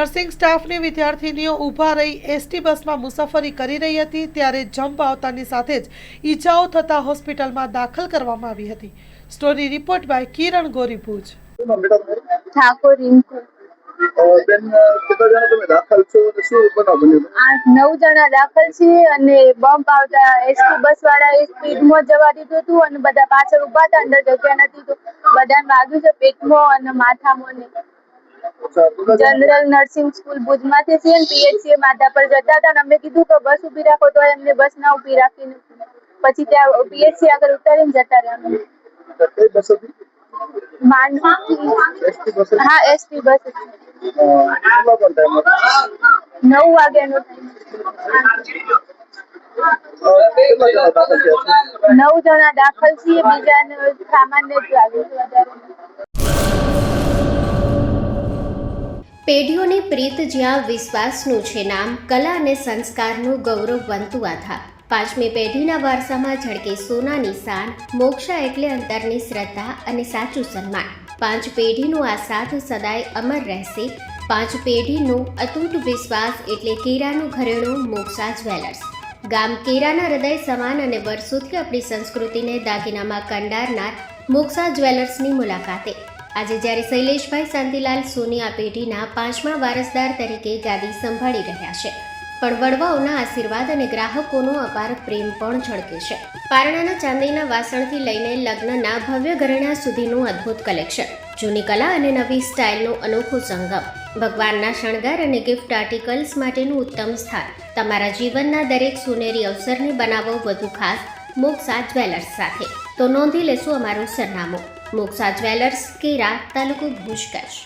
Nursing સ્ટાફની વિદ્યાર્થીનીઓ ઊભા રહી એસટી બસમાં મુસાફરી કરી રહી હતી ત્યારે જમ્પ આવતાની સાથે જ ઈજાઓ થતા હોસ્પિટલમાં દાખલ કરવામાં આવી હતી। સ્ટોરી રિપોર્ટ બાય કિરણ ગોરી ભુજ। ઠાકોર રિંકુ બેન કેટલા જણા તમે દાખલ છો અને શું બનાવ બન્યો? 8-9 જણા દાખલ છે અને બમ્પ આવતા એસટી બસ વાળાએ સ્પીડમાં જવા દીધું હતું અને બધા પાછળ ઊભા હતા, અંદર જગ્યા નથી તો બધાને વાગ્યું છે પેટમાં અને માથામાં ને। જનરલ નર્સિંગ સ્કૂલ ભુજમાંથી છે ને પીએચસી માતા પર જતા હતા અને અમે કીધું કે બસ ઊભી રાખો તો એમને બસ ના ઊભી રાખીને પછી ત્યાં પીએચસી આગળ ઉતારીને જતા રહ્યા। કઈ બસ હતી? એસટી બસ હતી? હા, એસટી બસ હતી। કેટલા પણ ટાઈમ હતો? 9 વાગ્યાનો ટાઈમ। કેટલા જણા દાખલ થયા છે? 9 જણા દાખલ છીએ, બીજાને સામાન્ય જ લાગ્યું છે વધારે। પેઢીઓની પ્રીત જ્યાં વિશ્વાસનું છે નામ, કલા અને સંસ્કારનું ગૌરવ બનતું આધાર। 5મી પેઢીના વારસામાં ઝળકે સોનાની શાન, મોક્ષા એટલે અંતરની શ્રદ્ધા અને સાચું સન્માન। 5 પેઢીનું આ સાથ સદાય અમર રહેશે। 5 પેઢીનું અતૂટ વિશ્વાસ એટલે કેરાનું ઘરેણું મોક્ષા જ્વેલર્સ। ગામ કેરાના હૃદય સમાન અને વર્ષોથી આપણી સંસ્કૃતિને દાગીનામાં કંડારનાર મોક્ષા જ્વેલર્સની મુલાકાતે આજે જ્યારે શૈલેષભાઈ શાંતિલાલ સોની આ પેઢીના 5મા વારસદાર તરીકે ગાદી સંભાળી રહ્યા છે, પણ વડવાઓના આશીર્વાદ અને ગ્રાહકોનો અપાર પ્રેમ પણ ઝળકે છે। પારણાના ચાંદીના વાસણથી લઈને લગ્નના ભવ્ય ઘરેણા સુધીનું અદ્ભુત કલેક્શન, જૂની કલા અને નવી સ્ટાઇલનો અનોખો સંગમ, ભગવાનના શણગાર અને ગિફ્ટ આર્ટિકલ્સ માટેનું ઉત્તમ સ્થાન। તમારા જીવનના દરેક સોનેરી અવસરને બનાવો વધુ ખાસ મોક્ષા જ્વેલર્સ સાથે। તો નોંધી લેશું અમારું સરનામું: મોક્ષા જ્વેલર્સ, કેરા, તાલુકો ભુજ, કચ્છ।